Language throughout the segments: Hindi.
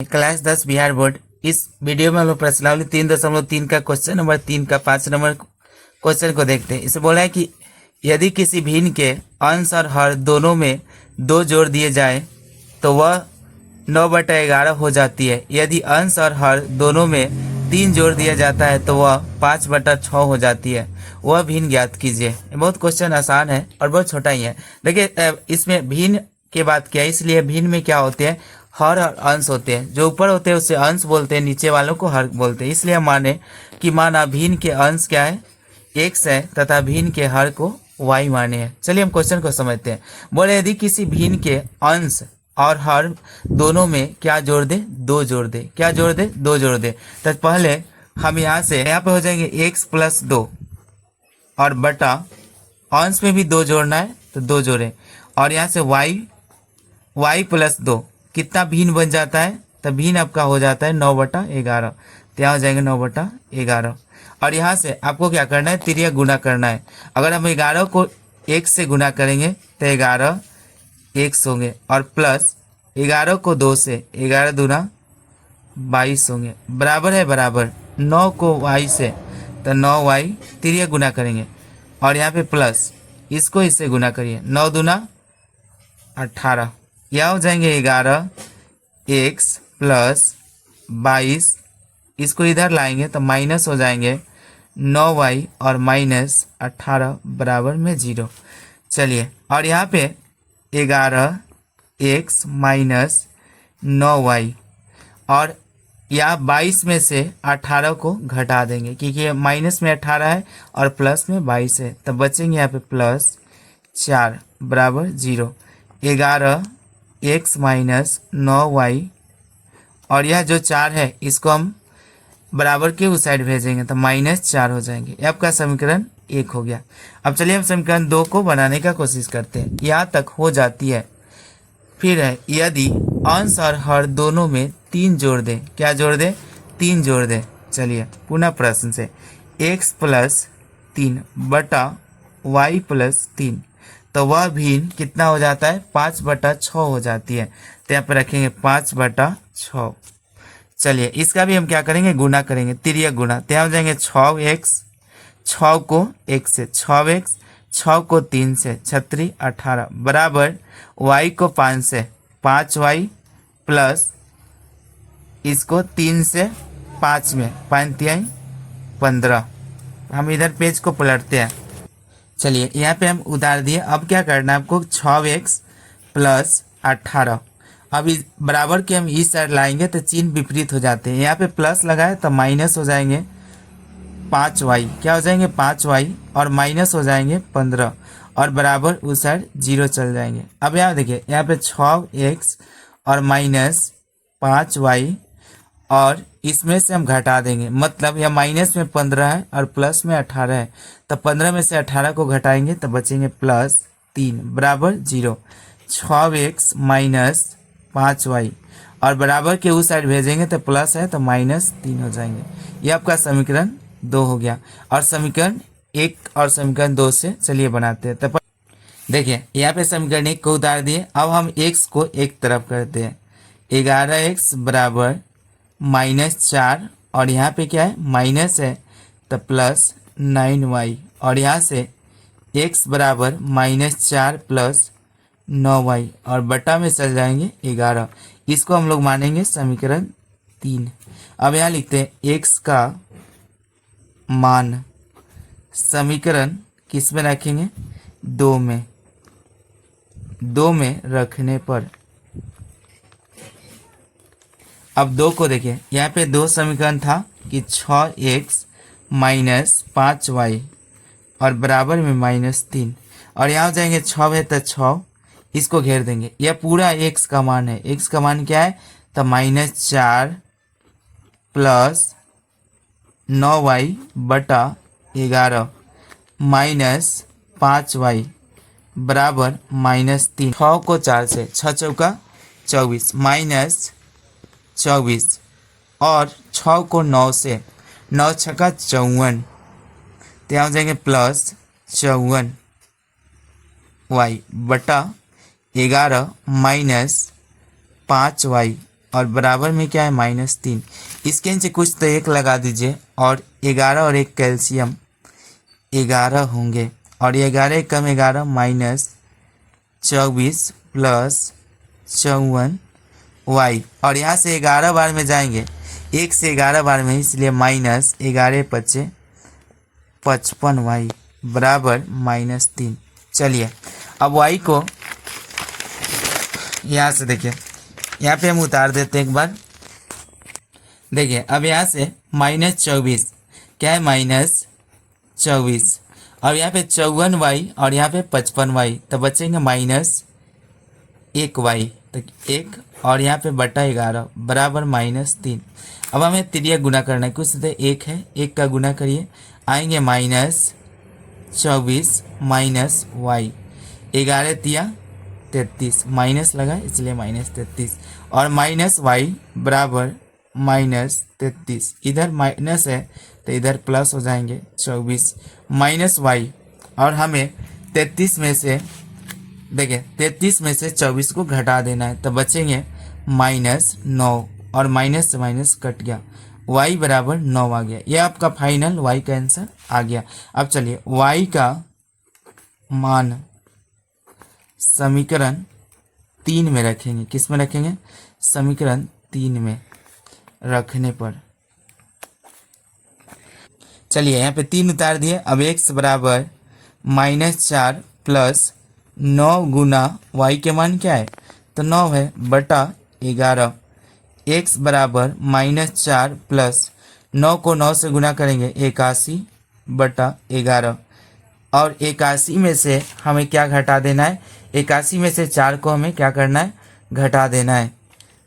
Class 10 Bihar board. इस वीडियो में हम लोग प्रश्नावली 3.3 का क्वेश्चन नंबर 3 का 5 नंबर क्वेश्चन को देखते हैं। इसे बोला है कि यदि किसी भिन्न के अंश और हर दोनों में 2 जोड़ दिए जाए तो वह 9/11 हो जाती है। यदि अंश और हर दोनों में 3 जोड़ दिया जाता है तो वह 5/6 हो जाती है। वह भिन्न ज्ञात कीजिए। बहुत क्वेश्चन आसान है और बहुत छोटा ही है। देखिए इसमें भिन्न की बात किया, इसलिए भिन्न में क्या होते हैं, हर और अंश होते हैं। जो ऊपर होते हैं उसे अंश बोलते हैं, नीचे वालों को हर बोलते हैं। इसलिए हम माने कि माना भिन्न के अंश क्या है, x है, तथा भिन्न के हर को y माने हैं। चलिए हम क्वेश्चन को समझते हैं। बोले यदि किसी भिन्न के अंश और हर दोनों में क्या जोड़ दे, 2 जोड़ दे। क्या जोड़ दे, 2 जोड़ दे। तो पहले हम यहाँ पे हो जाएंगे x + 2 और बटा अंश में भी 2 जोड़ना है तो 2 जोड़े, और यहाँ से y + 2 कितना भिन्न बन जाता है, तो भिन्न आपका हो जाता है 9/11। तो यहाँ हो जाएंगे 9/11। और यहाँ से आपको क्या करना है, तिर्यक गुना करना है। अगर हम 11 को 1 से गुना करेंगे तो 11 x होंगे, और प्लस 11 को 2 से 11 दूना 22 होंगे। बराबर है बराबर 9 को y से तो 9y तिर्यक गुना करेंगे, और यहाँ पे प्लस इसको इससे गुना करिए, 9 दूना 18। यह हो जाएंगे 11x + 22। इसको इधर लाएंगे तो माइनस हो जाएंगे 9y और -18 बराबर में 0। चलिए, और यहाँ पे 11x - 9y, और यहाँ 22 में से 18 को घटा देंगे क्योंकि ये माइनस में 18 है और प्लस में 22 है। तब बचेंगे यहाँ पे +4 बराबर 0। 11x - 9y, और यह जो 4 है इसको हम बराबर के उस साइड भेजेंगे तो -4 हो जाएंगे। ये आपका समीकरण 1 हो गया। अब चलिए हम समीकरण 2 को बनाने का कोशिश करते हैं। यहाँ तक हो जाती है। फिर है यदि अंश और हर दोनों में 3 जोड़ दे। क्या जोड़ दे, 3 जोड़ दे। चलिए पुनः प्रश्न से, x + 3 बटा y + 3, तो वह भिन्न कितना हो जाता है, 5/6 हो जाती है। तो यहाँ पे रखेंगे 5/6। चलिए इसका भी हम क्या करेंगे, गुना करेंगे, तिर्यक गुना। तो यहाँ हो जाएंगे 6x, 6 को 1 से 6x, 6 को 3 से 36, 18 बराबर y को 5 से 5y प्लस इसको 3 से 5 में 5×3 = 15। हम इधर पेज को पलटते हैं। चलिए यहाँ पे हम उतार दिए। अब क्या करना है आपको, 6x + 18। अब इस बराबर के हम इस साइड लाएंगे तो चिन्ह विपरीत हो जाते हैं। यहाँ पे प्लस लगाए तो माइनस हो जाएंगे 5y। क्या हो जाएंगे, 5y, और माइनस हो जाएंगे 15, और बराबर उस साइड 0 चल जाएंगे। अब यहाँ देखिए, यहाँ पे 6x और -5y, और इसमें से हम घटा देंगे, मतलब यह माइनस में 15 है और प्लस में 18 है। तो 15 में से 18 को घटाएंगे तो बचेंगे +3 बराबर 0। 6x - 5y, और बराबर के उस साइड भेजेंगे तो प्लस है तो -3 हो जाएंगे। ये आपका समीकरण 2 हो गया। और समीकरण 1 और समीकरण 2 से चलिए बनाते हैं। तो देखिए यहाँ पे समीकरण 1 को उतार दिए। अब हम x को एक तरफ करते हैं। 11x बराबर -4, और यहाँ पे क्या है, माइनस है तो +9y, और यहाँ से x बराबर -4 + 9y, और बटा में चल जाएंगे 11। इसको हम लोग मानेंगे समीकरण 3। अब यहाँ लिखते हैं x का मान समीकरण किस में रखेंगे, 2 में। 2 में रखने पर अब 2 को देखिए, यहाँ पे 2 समीकरण था कि 6x - 5y और बराबर में -3, और यहाँ हो जाएंगे 6 है तो 6, इसको घेर देंगे। यह पूरा x का मान है। x का मान क्या है, तो -4 + 9y बटा 11 -5y बराबर -3। 6 को 4 से 6 चौका 24 -24, और 6 को 9 से 9 छक्का 54, तो यहाँ हो जाएंगे +54y बटा 11 - 5y और बराबर में क्या है -3। इसके नीचे कुछ तो एक लगा दीजिए और 11 और एक कैल्शियम 11 होंगे और ये 11 कम 11 -24 प्लस 54 वाई और यहाँ से 11 बार में जाएंगे, 1 से 11 बार में, इसलिए -11 × 55 वाई बराबर -3। चलिए अब वाई को यहाँ से देखिए, यहाँ पे हम उतार देते हैं एक बार। देखिए अब यहाँ से -24 क्या है -24 और यहाँ पे 54 वाई और यहाँ पे 55 वाई, तो बचेंगे -1 वाई, तो 1 और यहाँ पे बटा 11 बराबर -3। अब हमें तिरिया गुना करना है, कुछ तो 1 है, 1 का गुना करिए, आएंगे -24 माइनस वाई, 11 तिया 33, माइनस लगा इसलिए -33 और माइनस वाई बराबर -33। इधर माइनस है तो इधर प्लस हो जाएंगे 24 माइनस वाई और हमें 33 में से देखिए 33 में से 24 को घटा देना है, तो बचेंगे -9 और माइनस से माइनस कट गया, y बराबर 9 आ गया। यह आपका फाइनल y का आंसर आ गया। अब चलिए y का मान समीकरण 3 में रखेंगे। किस में रखेंगे? समीकरण 3 में रखने पर चलिए यहाँ पे 3 उतार दिए। अब x बराबर -4 प्लस 9 गुना y के मान क्या है? तो 9 है बटा 11। x बराबर -4 प्लस 9 को 9 से गुना करेंगे 81 बटा 11 और 81 में से हमें क्या घटा देना है? 81 में से 4 को हमें क्या करना है? घटा देना है।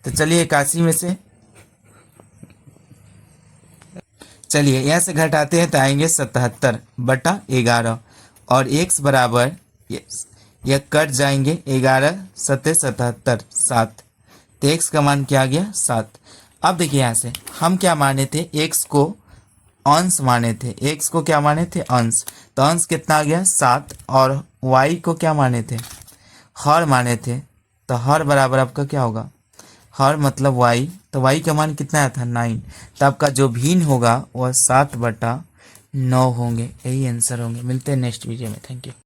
तो चलिए 81 में से चलिए यहाँ से घटाते हैं तो आएंगे 77 बटा 11 और x बराबर यह कट जाएंगे 11 7 77 7, तो x का मान क्या आ गया? 7। अब देखिए यहाँ से हम क्या माने थे? x को अंश माने थे। x को क्या माने थे? अंश। तो अंश कितना आ गया? 7 और y को क्या माने थे? हर माने थे। तो हर बराबर आपका क्या होगा? हर मतलब y, तो y का मान कितना आया था? 9। तो आपका जो भिन्न होगा वह 7 बटा 9 होंगे। यही आंसर होंगे। मिलते हैं नेक्स्ट वीडियो में। Thank you.